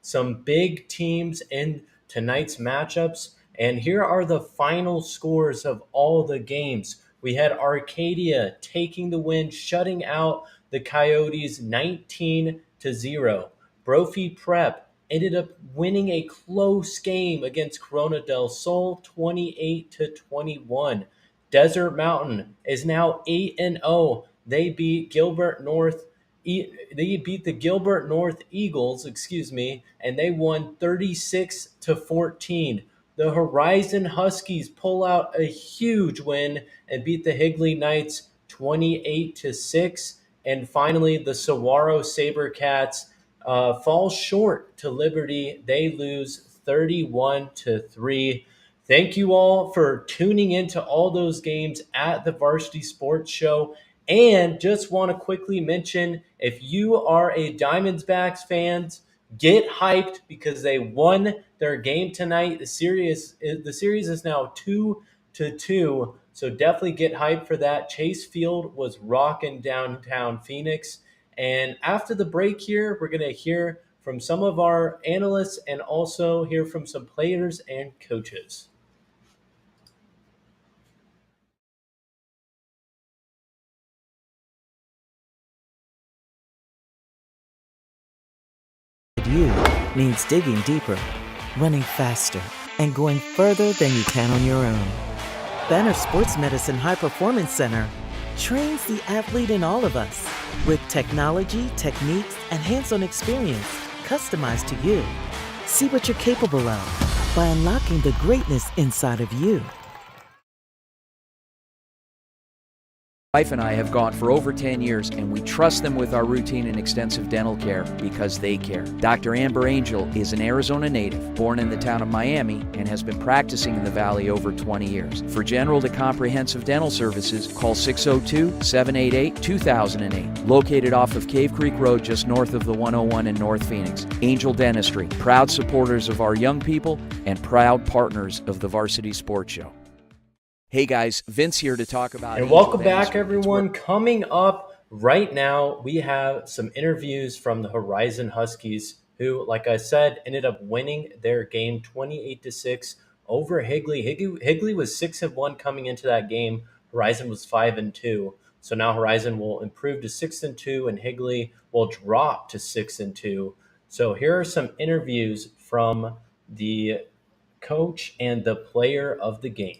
some big teams in tonight's matchups. And here are the final scores of all the games. We had Arcadia taking the win, shutting out the Coyotes 19-0. Brophy Prep ended up winning a close game against Corona del Sol 28-21. Desert Mountain is now 8-0. They beat the Gilbert North Eagles, and they won 36-14. The Horizon Huskies pull out a huge win and beat the Higley Knights 28-6. And finally, the Saguaro Sabercats fall short to Liberty. They lose 31-3. Thank you all for tuning into all those games at the Varsity Sports Show. And just want to quickly mention, if you are a Diamondbacks fans, get hyped because they won their game tonight. The series is now 2-2. So definitely get hyped for that. Chase Field was rocking downtown Phoenix. And after the break here, we're going to hear from some of our analysts and also hear from some players and coaches. You means digging deeper, running faster, and going further than you can on your own. Banner Sports Medicine High Performance Center trains the athlete in all of us with technology, techniques, and hands-on experience customized to you. See what you're capable of by unlocking the greatness inside of you. My wife and I have gone for over 10 years, and we trust them with our routine and extensive dental care because they care. Dr. Amber Angel is an Arizona native, born in the town of Miami, and has been practicing in the Valley over 20 years. For general to comprehensive dental services, call 602-788-2008. Located off of Cave Creek Road, just north of the 101 in North Phoenix. Angel Dentistry, proud supporters of our young people and proud partners of the Varsity Sports Show. Hey guys, Vince here to talk about... And welcome back, everyone. Coming up right now, we have some interviews from the Horizon Huskies, who, like I said, ended up winning their game 28-6 over Higley. Higley was 6-1 coming into that game. Horizon was 5-2. So now Horizon will improve to 6-2, and Higley will drop to 6-2. So here are some interviews from the coach and the player of the game.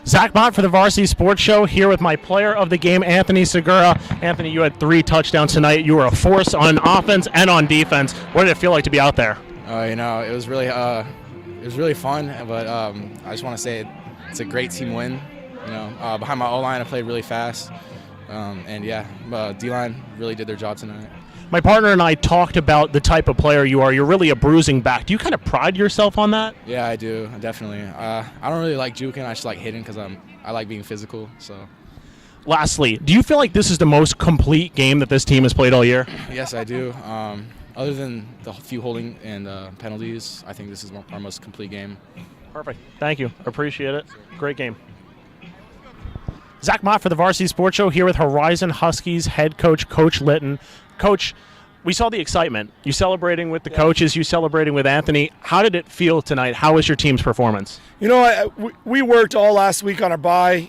Zach Mott for the Varsity Sports Show, here with my player of the game, Anthony Segura. Anthony, you had 3 touchdowns tonight. You were a force on offense and on defense. What did it feel like to be out there? It was really fun. But I just want to say it's a great team win. Behind my O-line, I played really fast. D-line really did their job tonight. My partner and I talked about the type of player you are. You're really a bruising back. Do you kind of pride yourself on that? Yeah, I do, definitely. I don't really like juking. I just like hitting because I like being physical. So. Lastly, do you feel like this is the most complete game that this team has played all year? Yes, I do. Other than the few holding and penalties, I think this is our most complete game. Perfect. Thank you. Appreciate it. Great game. Zach Mott for the Varsity Sports Show, here with Horizon Huskies head coach, Coach Litton. Coach, we saw the excitement. You celebrating with the coaches, you celebrating with Anthony. How did it feel tonight? How was your team's performance? We worked all last week on our bye.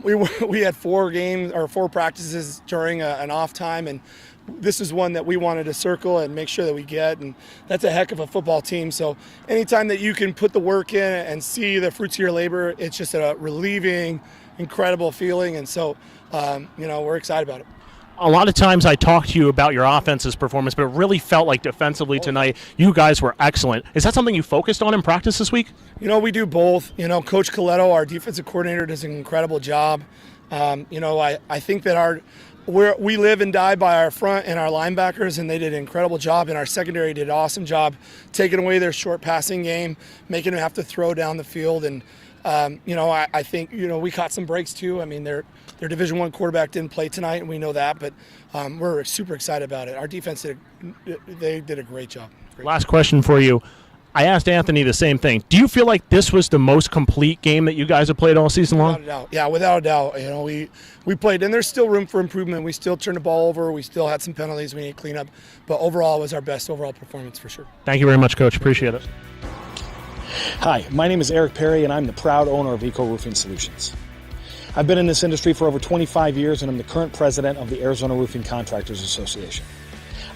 We had 4 practices during an off time, and this is one that we wanted to circle and make sure that we get, and that's a heck of a football team. So anytime that you can put the work in and see the fruits of your labor, it's just a relieving, incredible feeling, and so we're excited about it. A lot of times I talk to you about your offense's performance, but it really felt like defensively tonight you guys were excellent. Is that something you focused on in practice this week? We do both. Coach Coletto, our defensive coordinator, does an incredible job. I think that we live and die by our front and our linebackers, and they did an incredible job, and our secondary did an awesome job taking away their short passing game, making them have to throw down the field. And I think we caught some breaks too. I mean, their Division I quarterback didn't play tonight, and we know that, but we're super excited about it. Our defense did a great job. Last question for you. I asked Anthony the same thing. Do you feel like this was the most complete game that you guys have played all season long? Without a doubt. Yeah, without a doubt. You know, we played, and there's still room for improvement. We still turned the ball over. We still had some penalties we need to clean up. But overall, it was our best overall performance for sure. Thank you very much, Coach. Appreciate it. Hi, my name is Eric Perry, and I'm the proud owner of Eco Roofing Solutions. I've been in this industry for over 25 years, and I'm the current president of the Arizona Roofing Contractors Association.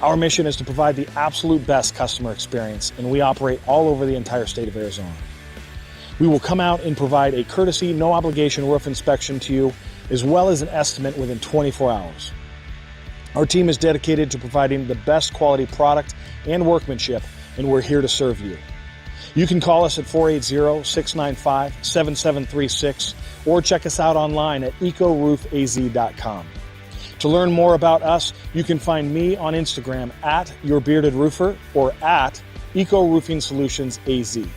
Our mission is to provide the absolute best customer experience, and we operate all over the entire state of Arizona. We will come out and provide a courtesy, no-obligation roof inspection to you, as well as an estimate within 24 hours. Our team is dedicated to providing the best quality product and workmanship, and we're here to serve you. You can call us at 480-695-7736 or check us out online at ecoroofaz.com. To learn more about us, you can find me on Instagram at YourBeardedRoofer or at EcoRoofingSolutionsAZ.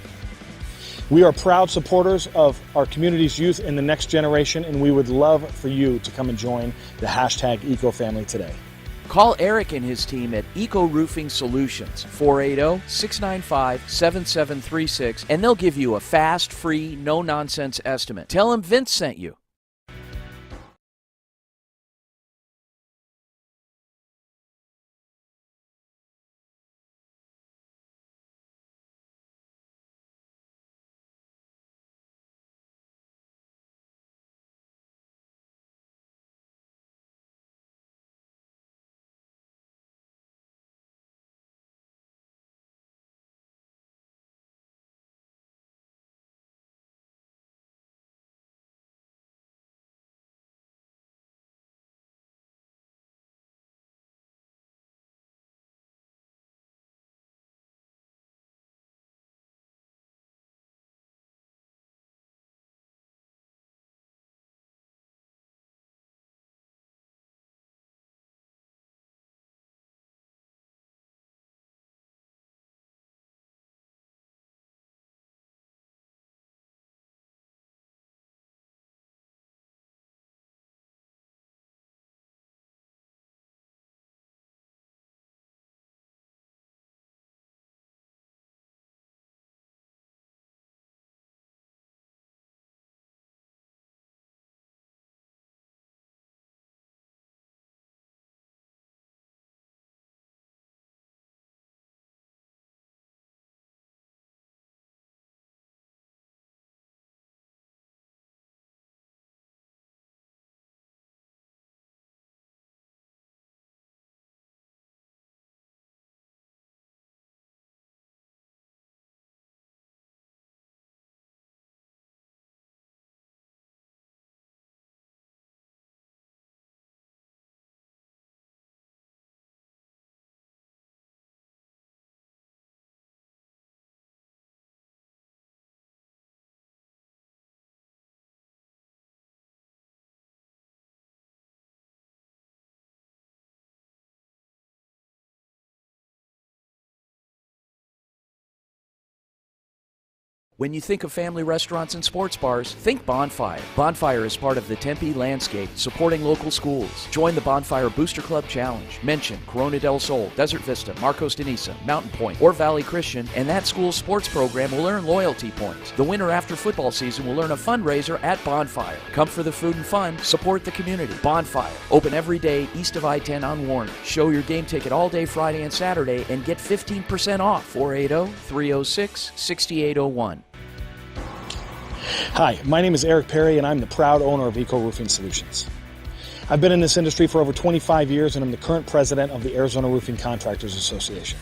We are proud supporters of our community's youth and the next generation, and we would love for you to come and join the hashtag EcoFamily today. Call Eric and his team at Eco Roofing Solutions, 480-695-7736, and they'll give you a fast, free, no-nonsense estimate. Tell them Vince sent you. When you think of family restaurants and sports bars, think Bonfire. Bonfire is part of the Tempe landscape, supporting local schools. Join the Bonfire Booster Club Challenge. Mention Corona del Sol, Desert Vista, Marcos de Niza, Mountain Point, or Valley Christian, and that school's sports program will earn loyalty points. The winner after football season will earn a fundraiser at Bonfire. Come for the food and fun, support the community. Bonfire, open every day east of I-10 on Warner. Show your game ticket all day Friday and Saturday and get 15% off. 480-306-6801. Hi, my name is Eric Perry, and I'm the proud owner of Eco Roofing Solutions. I've been in this industry for over 25 years, and I'm the current president of the Arizona Roofing Contractors Association.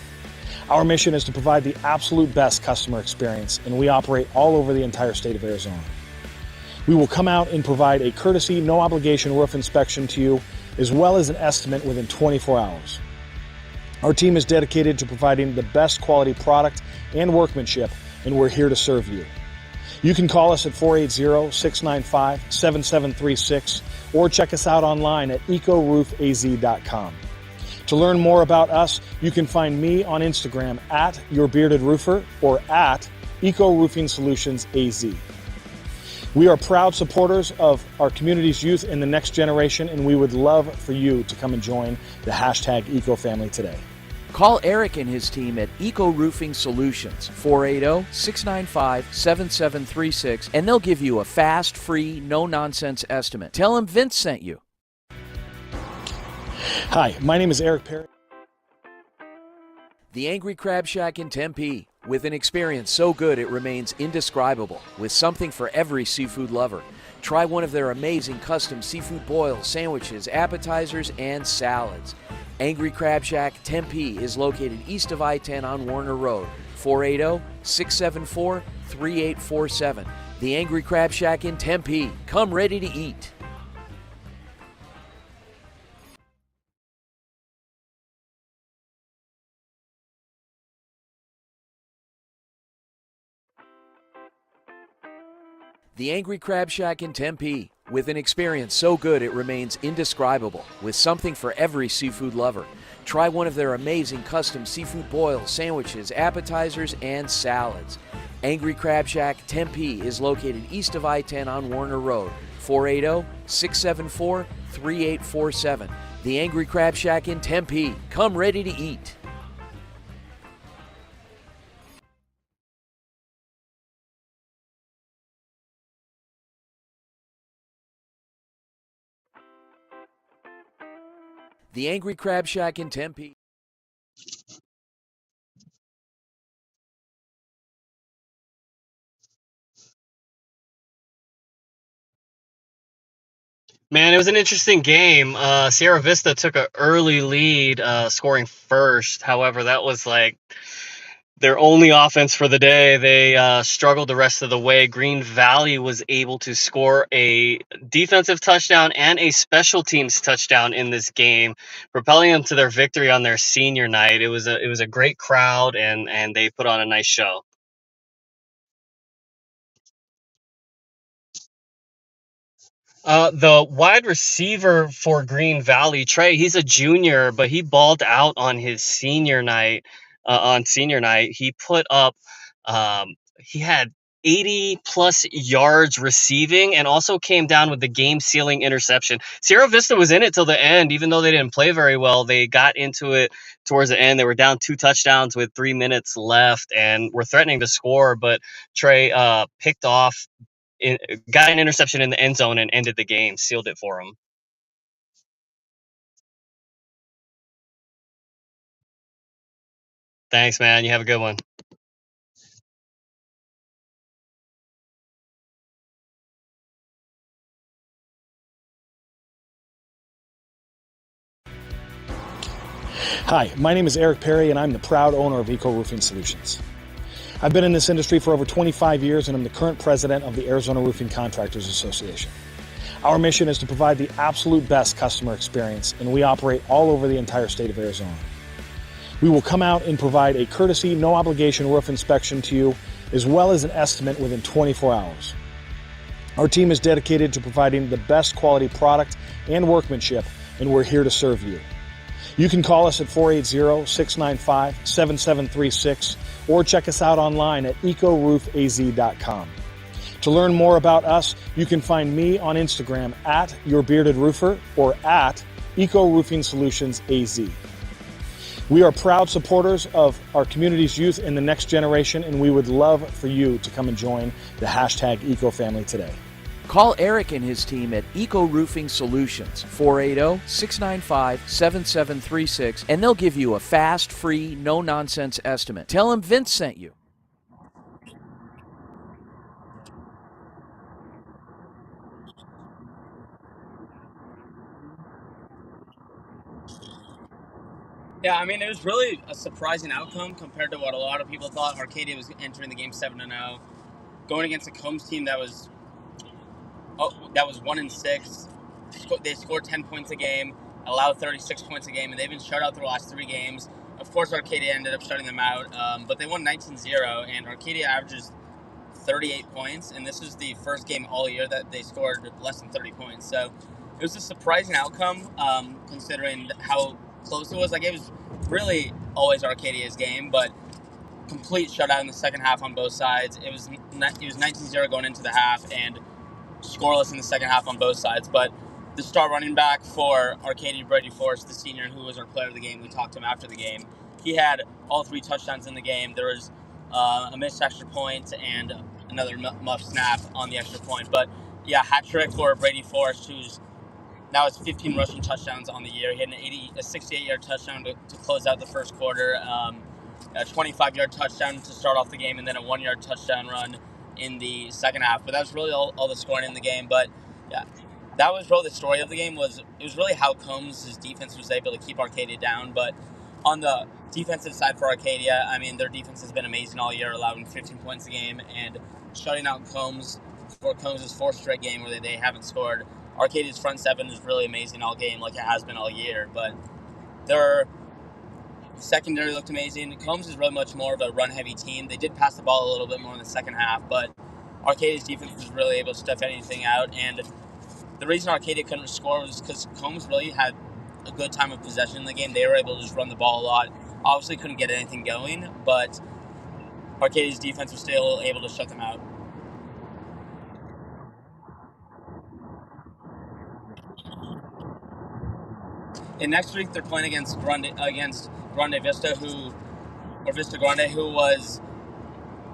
Our mission is to provide the absolute best customer experience, and we operate all over the entire state of Arizona. We will come out and provide a courtesy, no-obligation roof inspection to you, as well as an estimate within 24 hours. Our team is dedicated to providing the best quality product and workmanship, and we're here to serve you. You can call us at 480-695-7736 or check us out online at ecoroofaz.com. To learn more about us, you can find me on Instagram at YourBeardedRoofer or at EcoRoofingSolutionsAZ. We are proud supporters of our community's youth and the next generation, and we would love for you to come and join the hashtag EcoFamily today. Call Eric and his team at Eco Roofing Solutions, 480-695-7736, and they'll give you a fast, free, no-nonsense estimate. Tell them Vince sent you. Hi, my name is Eric Perry. The Angry Crab Shack in Tempe, with an experience so good it remains indescribable, with something for every seafood lover. Try one of their amazing custom seafood boils, sandwiches, appetizers, and salads. Angry Crab Shack Tempe is located east of I-10 on Warner Road, 480-674-3847. The Angry Crab Shack in Tempe. Come ready to eat. The Angry Crab Shack in Tempe, with an experience so good it remains indescribable, with something for every seafood lover. Try one of their amazing custom seafood boils, sandwiches, appetizers, and salads. Angry Crab Shack Tempe is located east of I-10 on Warner Road, 480-674-3847. The Angry Crab Shack in Tempe. Come ready to eat. The Angry Crab Shack in Tempe. Man, it was an interesting game. Sierra Vista took an early lead, scoring first. However, that was like their only offense for the day. They struggled the rest of the way. Green Valley was able to score a defensive touchdown and a special teams touchdown in this game, propelling them to their victory on their senior night. It was a great crowd, and they put on a nice show. The wide receiver for Green Valley, Trey, he's a junior, but he balled out on his senior night. On senior night, he put up, he had 80 plus yards receiving and also came down with the game sealing interception. Sierra Vista was in it till the end, even though they didn't play very well. They got into it towards the end. They were down 2 touchdowns with 3 minutes left and were threatening to score, but Trey picked off got an interception in the end zone and ended the game, sealed it for him. Thanks, man. You have a good one. Hi, my name is Eric Perry, and I'm the proud owner of Eco Roofing Solutions. I've been in this industry for over 25 years, and I'm the current president of the Arizona Roofing Contractors Association. Our mission is to provide the absolute best customer experience, and we operate all over the entire state of Arizona. We will come out and provide a courtesy, no obligation roof inspection to you, as well as an estimate within 24 hours. Our team is dedicated to providing the best quality product and workmanship, and we're here to serve you. You can call us at 480-695-7736 or check us out online at ecoroofaz.com. To learn more about us, you can find me on Instagram at YourBeardedRoofer or at Eco Roofing Solutions AZ. We are proud supporters of our community's youth and the next generation, and we would love for you to come and join the hashtag Eco family today. Call Eric and his team at Eco Roofing Solutions, 480-695-7736, and they'll give you a fast, free, no-nonsense estimate. Tell them Vince sent you. Yeah, I mean, it was really a surprising outcome compared to what a lot of people thought. Arcadia was entering the game 7-0, going against a Combs team that was 1-6. They scored 10 points a game, allowed 36 points a game, and they've been shut out the last 3 games. Of course, Arcadia ended up shutting them out, but they won 19-0, and Arcadia averages 38 points, and this is the first game all year that they scored less than 30 points. So it was a surprising outcome, considering how close it was. Like, it was really always Arcadia's game, but complete shutout in the second half on both sides. It was 19-0 going into the half and scoreless in the second half on both sides. But the star running back for Arcadia, Brady Forrest, the senior who was our player of the game. We talked to him after the game. He had all 3 touchdowns in the game. There was a missed extra point and another muff snap on the extra point. But yeah, hat trick for Brady Forrest, who's now has 15 rushing touchdowns on the year. He had a 68-yard touchdown to close out the first quarter, a 25-yard touchdown to start off the game, and then a 1-yard touchdown run in the second half. But that was really all the scoring in the game. But yeah, that was really the story of the game. It was really how Combs' defense was able to keep Arcadia down. But on the defensive side for Arcadia, I mean, their defense has been amazing all year, allowing 15 points a game and shutting out Combs for Combs' 4th straight game where they haven't scored. Arcadia's front 7 is really amazing all game, like it has been all year. But their secondary looked amazing. Combs is really much more of a run-heavy team. They did pass the ball a little bit more in the second half, but Arcadia's defense was really able to stuff anything out. And the reason Arcadia couldn't score was because Combs really had a good time of possession in the game. They were able to just run the ball a lot. Obviously couldn't get anything going, but Arcadia's defense was still able to shut them out. And next week they're playing against Grande Vista, Vista Grande, who's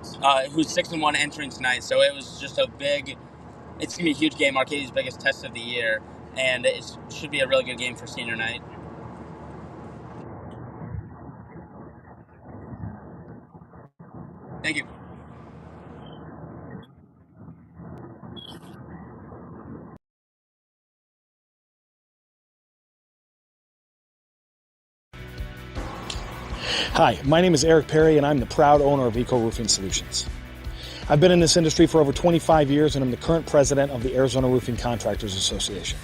6-1 entering tonight. So it was just it's gonna be a huge game, Arcadia's biggest test of the year, and it should be a really good game for senior night. Thank you. Hi, my name is Eric Perry, and I'm the proud owner of Eco Roofing Solutions. I've been in this industry for over 25 years, and I'm the current president of the Arizona Roofing Contractors Association.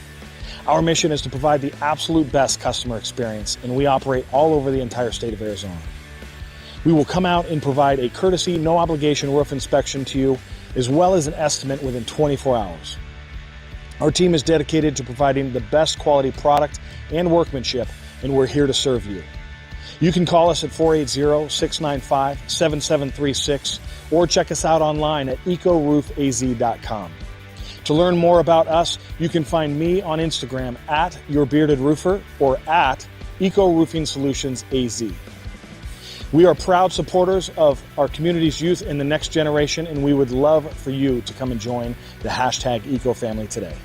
Our mission is to provide the absolute best customer experience, and we operate all over the entire state of Arizona. We will come out and provide a courtesy, no obligation roof inspection to you, as well as an estimate within 24 hours. Our team is dedicated to providing the best quality product and workmanship, and we're here to serve you. You can call us at 480-695-7736 or check us out online at ecoroofaz.com. To learn more about us, you can find me on Instagram at YourBeardedRoofer or at EcoRoofingSolutionsAZ. We are proud supporters of our community's youth and the next generation, and we would love for you to come and join the hashtag Eco family today.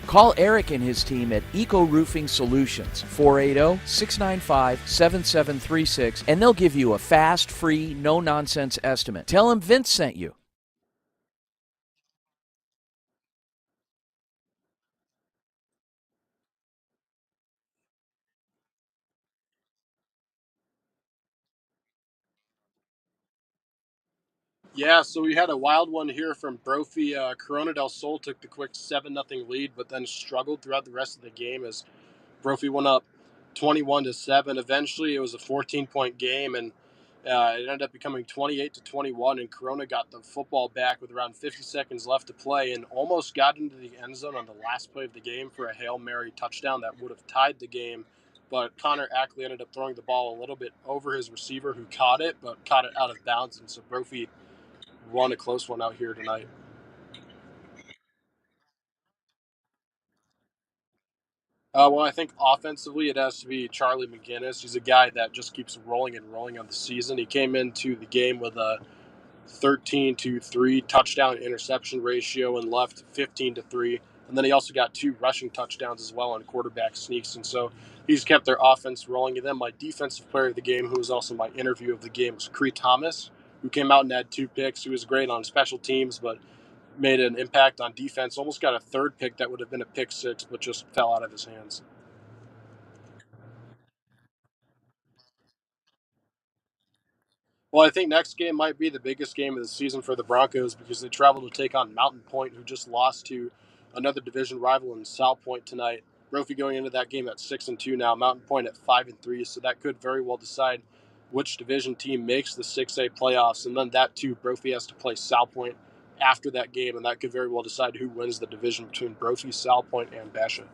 Call Eric and his team at Eco Roofing Solutions, 480-695-7736, and they'll give you a fast, free, no-nonsense estimate. Tell them Vince sent you. Yeah, so we had a wild one here from Brophy. Corona del Sol took the quick 7-0 lead, but then struggled throughout the rest of the game as Brophy went up 21-7. Eventually, it was a 14-point game, and it ended up becoming 28-21. And Corona got the football back with around 50 seconds left to play, and almost got into the end zone on the last play of the game for a Hail Mary touchdown that would have tied the game. But Connor Ackley ended up throwing the ball a little bit over his receiver, who caught it, but caught it out of bounds, and so Brophy won a close one out here tonight. Well, I think offensively it has to be Charlie McGinnis. He's a guy that just keeps rolling and rolling on the season. He came into the game with a 13-3 touchdown interception ratio and left 15-3. And then he also got 2 rushing touchdowns as well on quarterback sneaks. And so he's kept their offense rolling. And then my defensive player of the game, who was also my interview of the game, was Cree Thomas, who came out and had 2 picks. He was great on special teams, but made an impact on defense. Almost got a 3rd pick that would have been a pick 6, but just fell out of his hands. Well, I think next game might be the biggest game of the season for the Broncos because they travel to take on Mountain Point, who just lost to another division rival in South Point tonight. Brophy going into that game at 6-2 now, Mountain Point at 5-3, so that could very well decide which division team makes the 6A playoffs, and then that too, Brophy has to play South Point after that game, and that could very well decide who wins the division between Brophy, South Point, and Basha.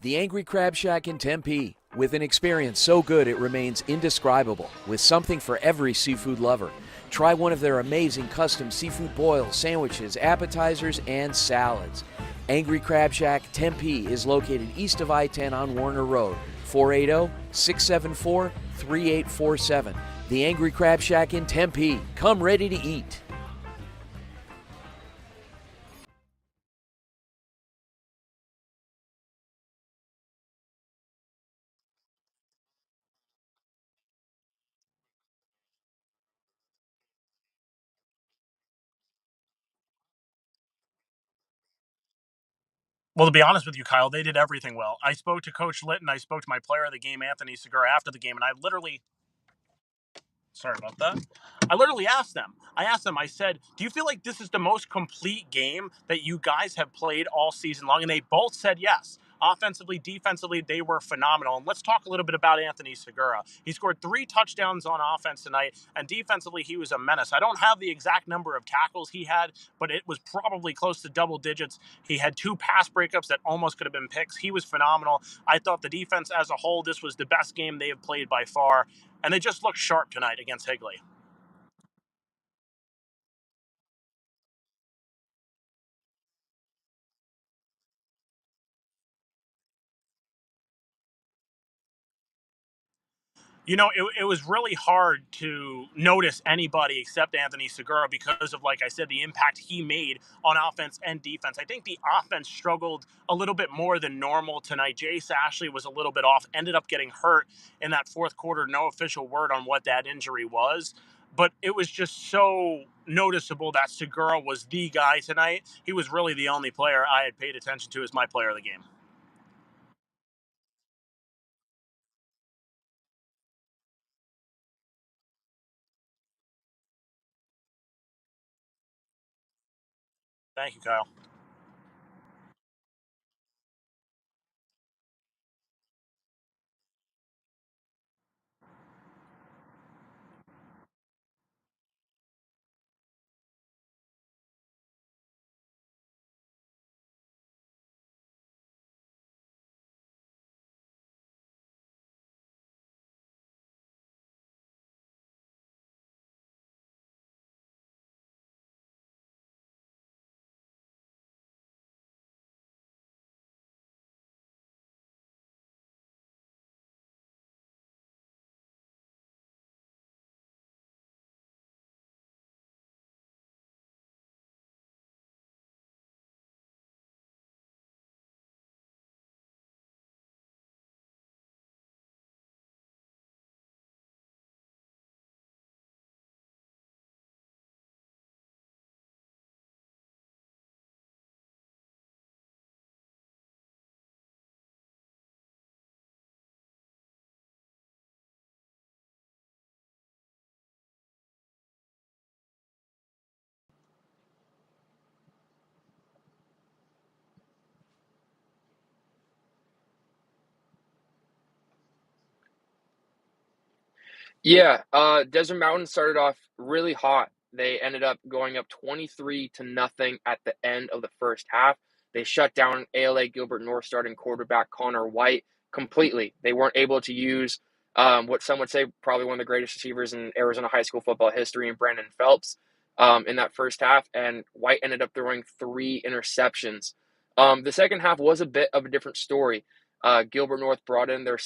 The Angry Crab Shack in Tempe, with an experience so good it remains indescribable, with something for every seafood lover. Try one of their amazing custom seafood boils, sandwiches, appetizers, and salads. Angry Crab Shack Tempe is located east of I-10 on Warner Road, 480-674-3847. The Angry Crab Shack in Tempe. Come ready to eat. Well, to be honest with you, Kyle, they did everything well. I spoke to Coach Litton. I spoke to my player of the game, Anthony Segura, after the game, and I literally sorry about that. I literally asked them. I said, do you feel like this is the most complete game that you guys have played all season long? And they both said yes. Offensively, defensively, they were phenomenal. And let's talk a little bit about Anthony Segura. He scored 3 touchdowns on offense tonight, and defensively, he was a menace. I don't have the exact number of tackles he had, but it was probably close to double digits. He had 2 pass breakups that almost could have been picks. He was phenomenal. I thought the defense as a whole, this was the best game they have played by far. And they just looked sharp tonight against Higley. You know, it was really hard to notice anybody except Anthony Segura because of, like I said, the impact he made on offense and defense. I think the offense struggled a little bit more than normal tonight. Jace Ashley was a little bit off, ended up getting hurt in that fourth quarter. No official word on what that injury was. But it was just so noticeable that Segura was the guy tonight. He was really the only player I had paid attention to as my player of the game. Thank you, Kyle. Yeah, Desert Mountain started off really hot. They ended up going up 23 to nothing at the end of the first half. They shut down ALA Gilbert North starting quarterback Connor White completely. They weren't able to use what some would say probably one of the greatest receivers in Arizona high school football history in Brandon Phelps in that first half, and White ended up throwing 3 interceptions. The second half was a bit of a different story. Gilbert North brought in their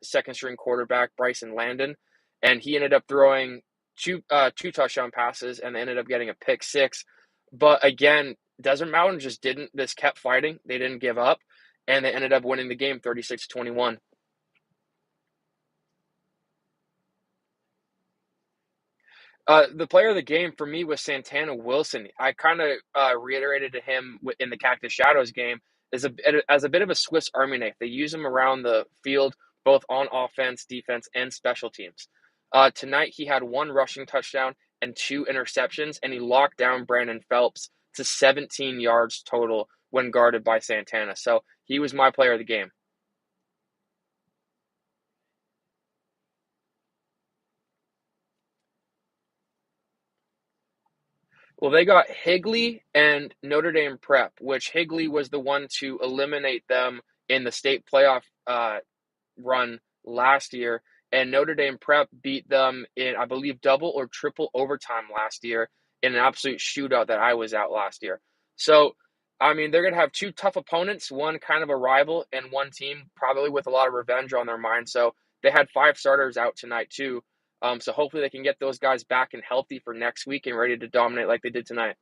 second string quarterback Bryson Landon, and he ended up throwing two touchdown passes and they ended up getting a pick 6. But again, Desert Mountain just kept fighting. They didn't give up, and they ended up winning the game 36-21. The player of the game for me was Santana Wilson. I kind of reiterated to him in the Cactus Shadows game as a bit of a Swiss Army knife. They use him around the field, both on offense, defense, and special teams. Tonight, he had 1 rushing touchdown and 2 interceptions, and he locked down Brandon Phelps to 17 yards total when guarded by Santana. So he was my player of the game. Well, they got Higley and Notre Dame Prep, which Higley was the one to eliminate them in the state playoff run last year, and Notre Dame Prep beat them in, I believe, double or triple overtime last year in an absolute shootout that I was at last year. So, I mean, they're going to have two tough opponents, one kind of a rival, and one team probably with a lot of revenge on their mind. So they had 5 starters out tonight, too. So hopefully they can get those guys back and healthy for next week and ready to dominate like they did tonight.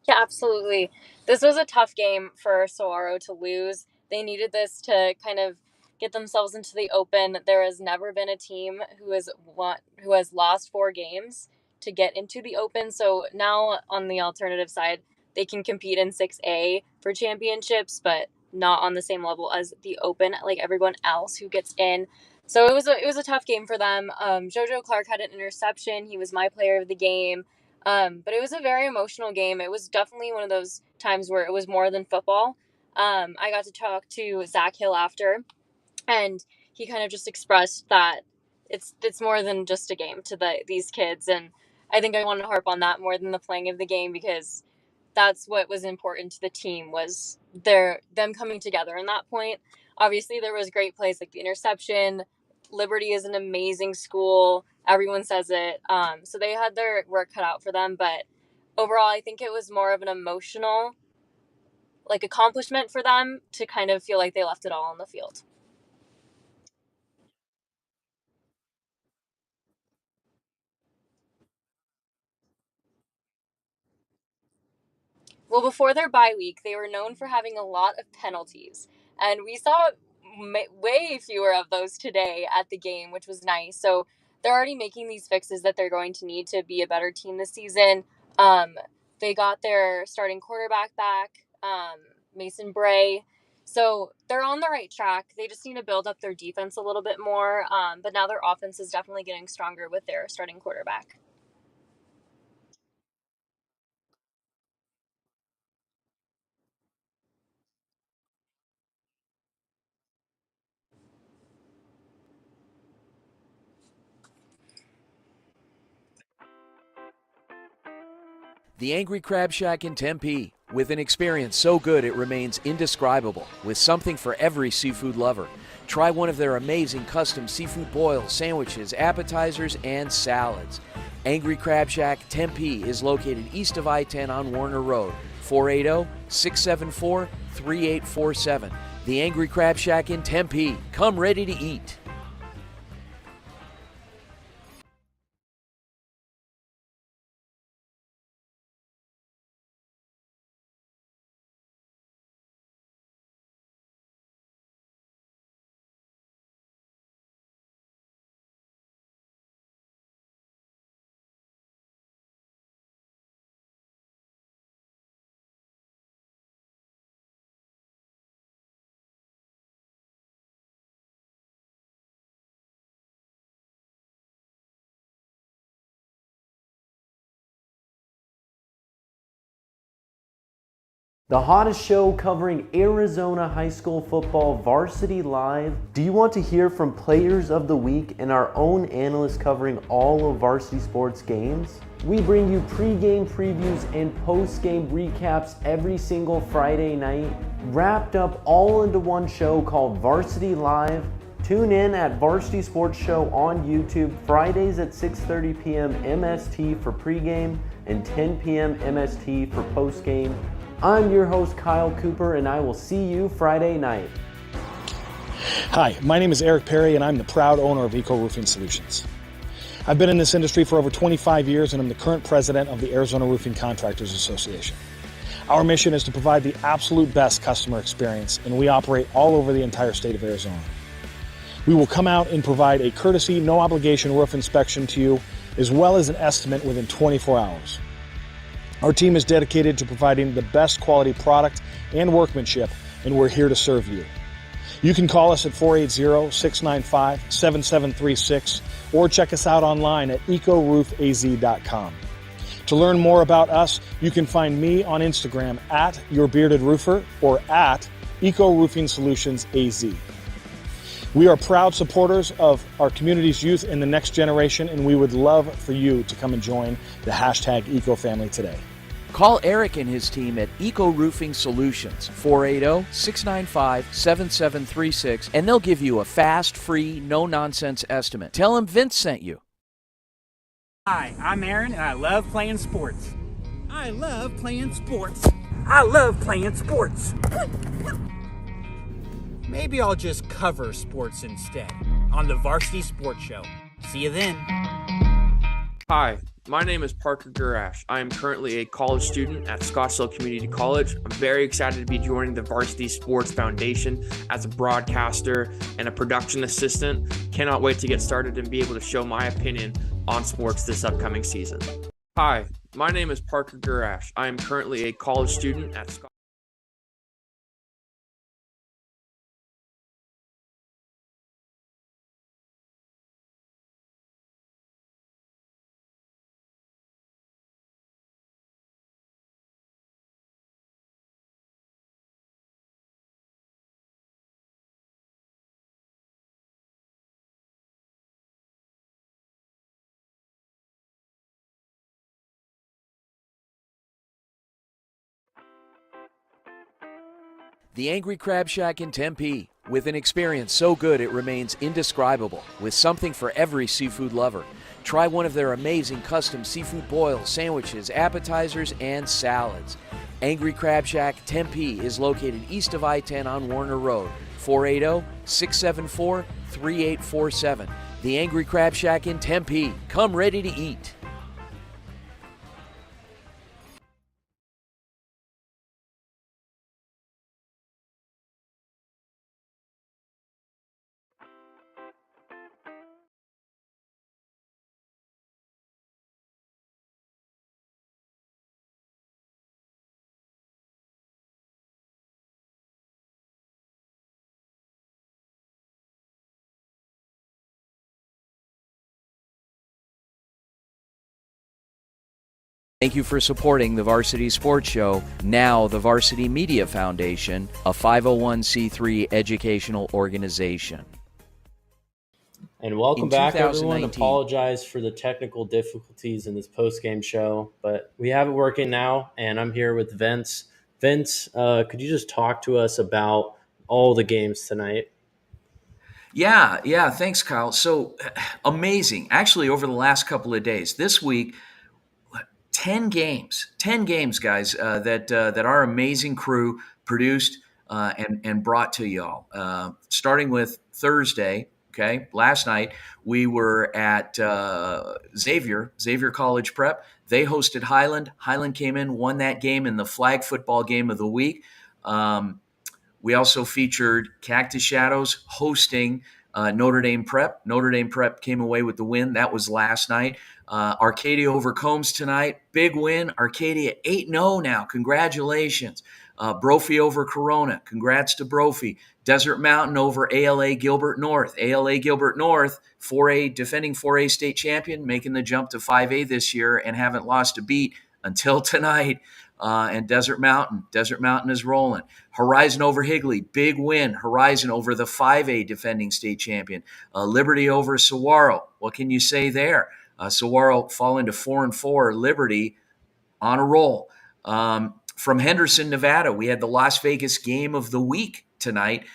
Yeah, absolutely. This was a tough game for Saguaro to lose. They needed this to kind of get themselves into the open. There has never been a team who has lost 4 games to get into the open. So now on the alternative side, they can compete in 6A for championships, but not on the same level as the open, like everyone else who gets in. So it was a tough game for them. JoJo Clark had an interception. He was my player of the game. But it was a very emotional game. It was definitely one of those times where it was more than football. I got to talk to Zach Hill after, and he kind of just expressed that it's more than just a game to these kids, and I think I want to harp on that more than the playing of the game because that's what was important to the team was them coming together in that point. Obviously, there was great plays like the interception. Liberty is an amazing school. Everyone says it. So they had their work cut out for them, but overall, I think it was more of an emotional like accomplishment for them to kind of feel like they left it all on the field. Well, before their bye week, they were known for having a lot of penalties, and we saw way fewer of those today at the game, which was nice. So they're already making these fixes that they're going to need to be a better team this season. Um, they got their starting quarterback back, Mason Bray. So they're on the right track. They just need to build up their defense a little bit more. But now their offense is definitely getting stronger with their starting quarterback. The Angry Crab Shack in Tempe, with an experience so good it remains indescribable, with something for every seafood lover. Try one of their amazing custom seafood boils, sandwiches, appetizers, and salads. Angry Crab Shack Tempe is located east of I-10 on Warner Road, 480-674-3847. The Angry Crab Shack in Tempe. Come ready to eat. The hottest show covering Arizona high school football, Varsity Live. Do you want to hear from players of the week and our own analysts covering all of varsity sports games? We bring you pre-game previews and post-game recaps every single Friday night, wrapped up all into one show called Varsity Live. Tune in at Varsity Sports Show on YouTube Fridays at 6:30 p.m. MST for pregame and 10 p.m. MST for postgame. I'm your host, Kyle Cooper, and I will see you Friday night. Hi, my name is Eric Perry, and I'm the proud owner of Eco Roofing Solutions. I've been in this industry for over 25 years, and I'm the current president of the Arizona Roofing Contractors Association. Our mission is to provide the absolute best customer experience, and we operate all over the entire state of Arizona. We will come out and provide a courtesy, no obligation roof inspection to you, as well as an estimate within 24 hours. Our team is dedicated to providing the best quality product and workmanship, and we're here to serve you. You can call us at 480-695-7736 or check us out online at ecoroofaz.com. To learn more about us, you can find me on Instagram at YourBeardedRoofer or at EcoRoofingSolutionsAZ. We are proud supporters of our community's youth and the next generation, and we would love for you to come and join the hashtag Eco family today. Call Eric and his team at Eco Roofing Solutions, 480-695-7736, and they'll give you a fast, free, no-nonsense estimate. Tell them Vince sent you. Hi, I'm Aaron, and I love playing sports. I love playing sports. I love playing sports. Maybe I'll just cover sports instead on the Varsity Sports Show. See you then. Hi, my name is Parker Gurash. I am currently a college student at Scottsdale Community College. I'm very excited to be joining the Varsity Sports Foundation as a broadcaster and a production assistant. Cannot wait to get started and be able to show my opinion on sports this upcoming season. Hi, my name is Parker Gurash. I am currently a college student at Scottsdale. The Angry Crab Shack in Tempe, with an experience so good it remains indescribable, with something for every seafood lover. Try one of their amazing custom seafood boils, sandwiches, appetizers, and salads. Angry Crab Shack Tempe is located east of I-10 on Warner Road, 480-674-3847. The Angry Crab Shack in Tempe. Come ready to eat. Thank you for supporting the Varsity Sports Show, now the Varsity Media Foundation, a 501c3 educational organization. And welcome back, everyone. Apologize for the technical difficulties in this post-game show, but we have it working now, and I'm here with Vince. Vince, could you just talk to us about all the games tonight? Yeah, thanks, Kyle. So amazing. Actually, over the last couple of days, this week, 10 games, guys, that our amazing crew produced and brought to y'all. Starting with Thursday, okay, last night, we were at Xavier College Prep. They hosted Highland. Highland came in, won that game in the flag football game of the week. We also featured Cactus Shadows hosting Notre Dame Prep. Notre Dame Prep came away with the win. That was last night. Arcadia over Combs tonight. Big win. Arcadia 8-0 now. Congratulations. Brophy over Corona. Congrats to Brophy. Desert Mountain over ALA Gilbert North. ALA Gilbert North, 4A defending 4A state champion, making the jump to 5A this year and haven't lost a beat. until tonight. And Desert Mountain. Desert Mountain is rolling. Horizon over Higley, big win. Horizon over the 5A defending state champion. Liberty over Saguaro. What can you say there? Saguaro falling to 4-4. Liberty on a roll. From Henderson, Nevada, we had the Las Vegas game of the week tonight.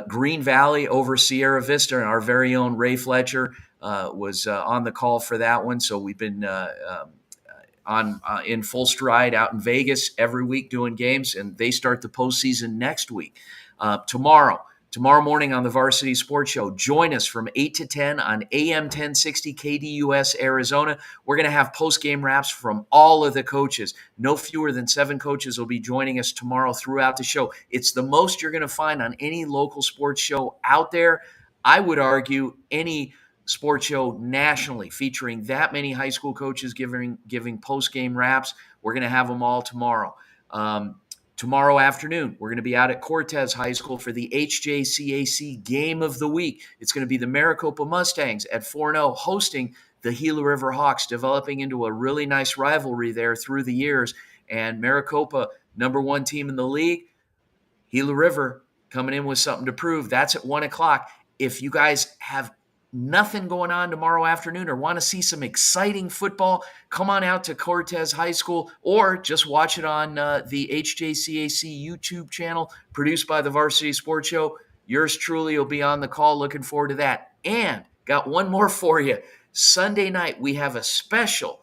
Green Valley over Sierra Vista, and our very own Ray Fletcher was on the call for that one. So we've been in full stride out in Vegas every week doing games, and they start the postseason next week. Tomorrow morning on the Varsity Sports Show, join us from 8 to 10 on AM 1060 KDUS Arizona. We're going to have post-game wraps from all of the coaches. No fewer than 7 coaches will be joining us tomorrow throughout the show. It's the most you're going to find on any local sports show out there. I would argue any sports show nationally featuring that many high school coaches giving post-game wraps. We're going to have them all tomorrow. Tomorrow afternoon, we're going to be out at Cortez High School for the HJCAC Game of the Week. It's going to be the Maricopa Mustangs at 4-0 hosting the Gila River Hawks, developing into a really nice rivalry there through the years. And Maricopa, number 1 team in the league. Gila River coming in with something to prove. That's at 1 o'clock. If you guys have nothing going on tomorrow afternoon or want to see some exciting football, come on out to Cortez High School or just watch it on the HJCAC YouTube channel produced by the Varsity Sports Show. Yours truly will be on the call. Looking forward to that. And got one more for you. Sunday night, we have a special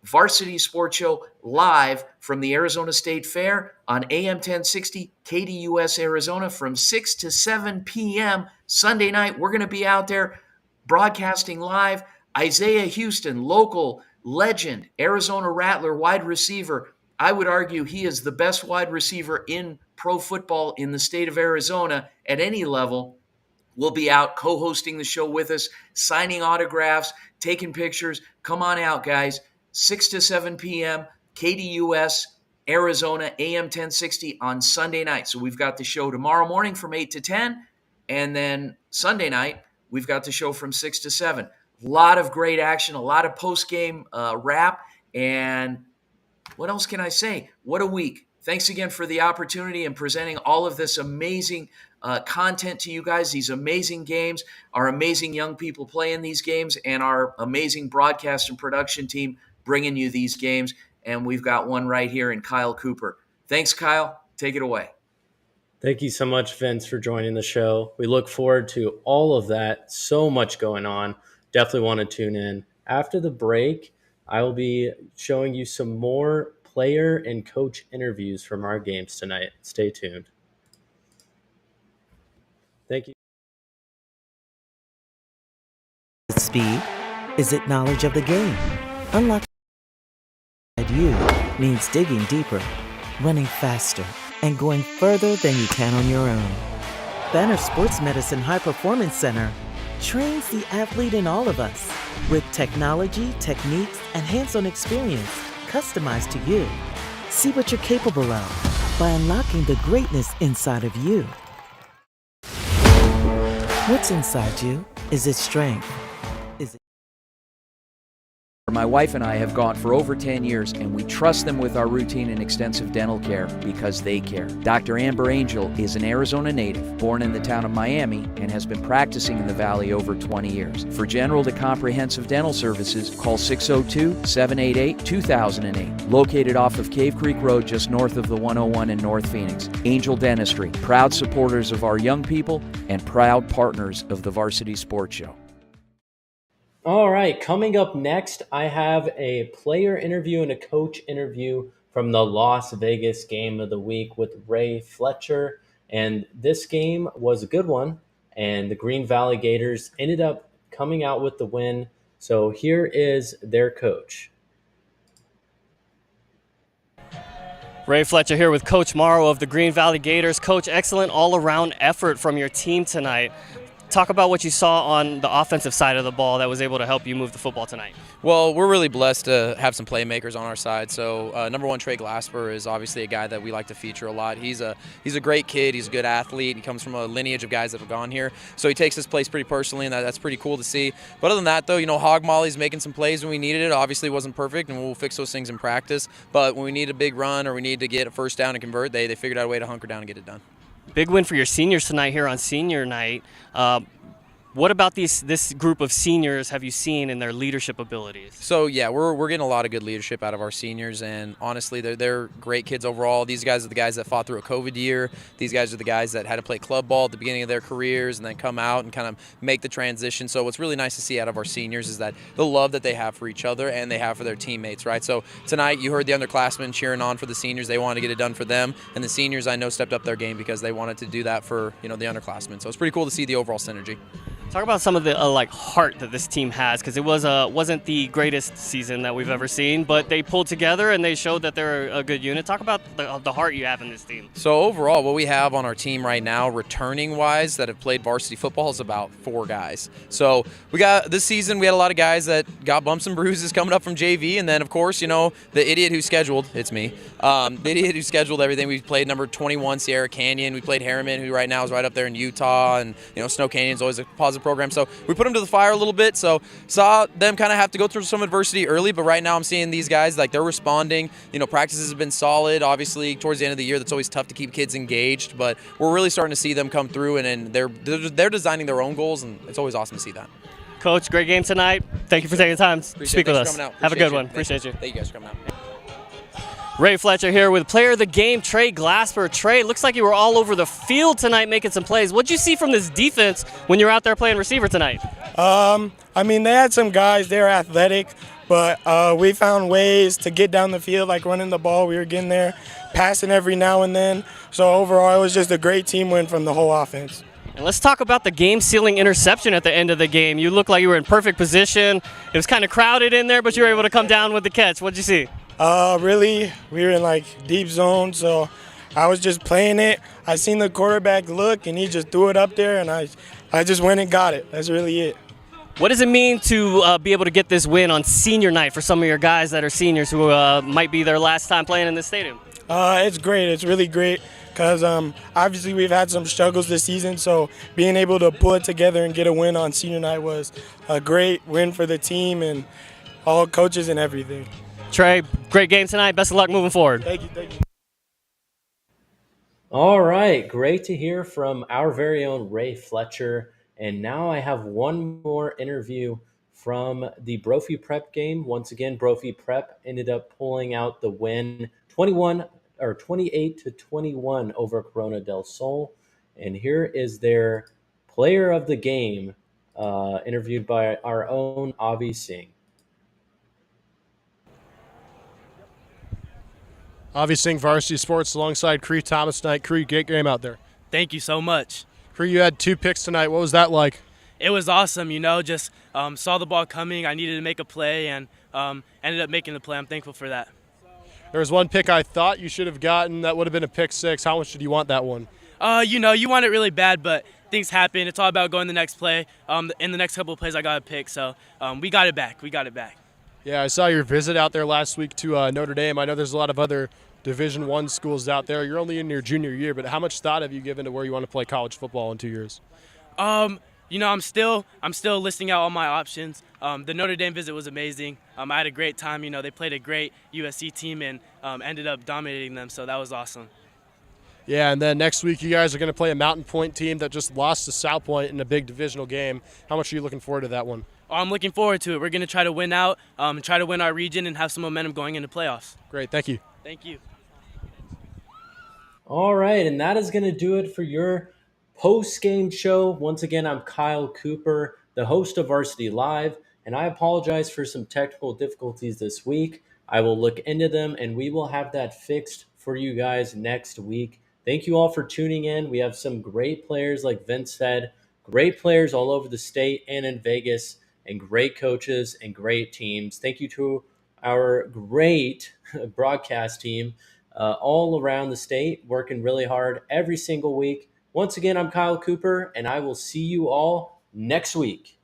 Varsity Sports Show live from the Arizona State Fair on AM 1060 KDUS Arizona from 6 to 7 p.m. Sunday night. We're going to be out there broadcasting live. Isaiah Houston, local legend, Arizona Rattler wide receiver. I would argue he is the best wide receiver in pro football in the state of Arizona at any level. Will be out co-hosting the show with us, signing autographs, taking pictures. Come on out, guys. 6 to 7 p.m., KDUS, Arizona, AM 1060 on Sunday night. So we've got the show tomorrow morning from 8 to 10, and then Sunday night, we've got the show from 6 to 7. A lot of great action, a lot of post-game wrap, and what else can I say? What a week. Thanks again for the opportunity and presenting all of this amazing content to you guys, these amazing games, our amazing young people playing these games, and our amazing broadcast and production team bringing you these games. And we've got one right here in Kyle Cooper. Thanks, Kyle. Take it away. Thank you so much, Vince, for joining the show. We look forward to all of that. So much going on. Definitely want to tune in. After the break, I will be showing you some more player and coach interviews from our games tonight. Stay tuned. Thank you. Speed? Is it knowledge of the game? Unlock you means digging deeper, running faster, and going further than you can on your own. Banner Sports Medicine High Performance Center trains the athlete in all of us with technology, techniques, and hands-on experience customized to you. See what you're capable of by unlocking the greatness inside of you. What's inside you? Is it strength? Is it... My wife and I have gone for over 10 years, and we trust them with our routine and extensive dental care because they care. Dr. Amber Angel is an Arizona native, born in the town of Miami, and has been practicing in the Valley over 20 years. For general to comprehensive dental services, call 602-788-2008. Located off of Cave Creek Road, just north of the 101 in North Phoenix. Angel Dentistry, proud supporters of our young people and proud partners of the Varsity Sports Show. All right, coming up next, I have a player interview and a coach interview from the Las Vegas Game of the Week with Ray Fletcher. And this game was a good one, and the Green Valley Gators ended up coming out with the win. So here is their coach. Ray Fletcher here with Coach Morrow of the Green Valley Gators. Coach, excellent all-around effort from your team tonight. Talk about what you saw on the offensive side of the ball that was able to help you move the football tonight. Well, we're really blessed to have some playmakers on our side. So, number one, Trey Glasper is obviously a guy that we like to feature a lot. He's a great kid. He's a good athlete. He comes from a lineage of guys that have gone here. So he takes his place pretty personally, and that's pretty cool to see. But other than that, though, Hog Molly's making some plays when we needed it. Obviously, it wasn't perfect, and we'll fix those things in practice. But when we need a big run or we need to get a first down and convert, they figured out a way to hunker down and get it done. Big win for your seniors tonight here on senior night. What about this group of seniors have you seen in their leadership abilities? So, yeah, we're getting a lot of good leadership out of our seniors, and honestly, they're great kids overall. These guys are the guys that fought through a COVID year. These guys are the guys that had to play club ball at the beginning of their careers and then come out and kind of make the transition. So what's really nice to see out of our seniors is that the love that they have for each other and they have for their teammates, right? So tonight you heard the underclassmen cheering on for the seniors. They wanted to get it done for them, and the seniors, I know, stepped up their game because they wanted to do that for the underclassmen. So it's pretty cool to see the overall synergy. Talk about some of the heart that this team has, because it wasn't the greatest season that we've ever seen, but they pulled together and they showed that they're a good unit. Talk about the heart you have in this team. So overall, what we have on our team right now, returning-wise, that have played varsity football is about 4 guys. So this season, we had a lot of guys that got bumps and bruises coming up from JV, and then, of course, the idiot who scheduled, it's me, the idiot who scheduled everything. We played number 21, Sierra Canyon. We played Harriman, who right now is right up there in Utah, and, Snow Canyon's always a positive program. So we put them to the fire a little bit. So saw them kind of have to go through some adversity early, but right now I'm seeing these guys, they're responding. Practices have been solid. Obviously, towards the end of the year, that's always tough to keep kids engaged, but we're really starting to see them come through, and they're designing their own goals, and it's always awesome to see that. Coach, great game tonight. Thank you for taking the time to speak with us. Have a good one. Appreciate you. Thank you guys for coming out. Ray Fletcher here with player of the game, Trey Glasper. Trey, looks like you were all over the field tonight making some plays. What'd you see from this defense when you were out there playing receiver tonight? They had some guys, they're athletic, but we found ways to get down the field, like running the ball. We were getting there, passing every now and then. So overall, it was just a great team win from the whole offense. And let's talk about the game-sealing interception at the end of the game. You looked like you were in perfect position. It was kind of crowded in there, but you were able to come down with the catch. What'd you see? Really, we were in deep zone, so I was just playing it. I seen the quarterback look, and he just threw it up there, and I just went and got it. That's really it. What does it mean to be able to get this win on senior night for some of your guys that are seniors who might be their last time playing in this stadium? It's great. It's really great because obviously we've had some struggles this season, so being able to pull it together and get a win on senior night was a great win for the team and all coaches and everything. Trey, great game tonight. Best of luck moving forward. Thank you. All right, great to hear from our very own Ray Fletcher. And now I have one more interview from the Brophy Prep game. Once again, Brophy Prep ended up pulling out the win 28-21 over Corona del Sol. And here is their player of the game, interviewed by our own Avi Singh. Avi Singh, Varsity Sports, alongside Cree Thomas tonight. Cree, great game out there. Thank you so much. Cree, you had 2 picks tonight. What was that like? It was awesome, just saw the ball coming. I needed to make a play and ended up making the play. I'm thankful for that. There was one pick I thought you should have gotten that would have been a pick 6. How much did you want that one? You want it really bad, but things happen. It's all about going the next play. In the next couple of plays, I got a pick, so we got it back. Yeah, I saw your visit out there last week to Notre Dame. I know there's a lot of other Division I schools out there. You're only in your junior year, but how much thought have you given to where you want to play college football in 2 years? I'm still listing out all my options. The Notre Dame visit was amazing. I had a great time. They played a great USC team and ended up dominating them, so that was awesome. Yeah, and then next week you guys are going to play a Mountain Point team that just lost to South Point in a big divisional game. How much are you looking forward to that one? I'm looking forward to it. We're going to try to win out, try to win our region, and have some momentum going into playoffs. Great, thank you. Thank you. All right, and that is going to do it for your post-game show. Once again, I'm Kyle Cooper, the host of Varsity Live, and I apologize for some technical difficulties this week. I will look into them, and we will have that fixed for you guys next week. Thank you all for tuning in. We have some great players, like Vince said, great players all over the state and in Vegas, and great coaches and great teams. Thank you to our great broadcast team all around the state, working really hard every single week. Once again, I'm Kyle Cooper, and I will see you all next week.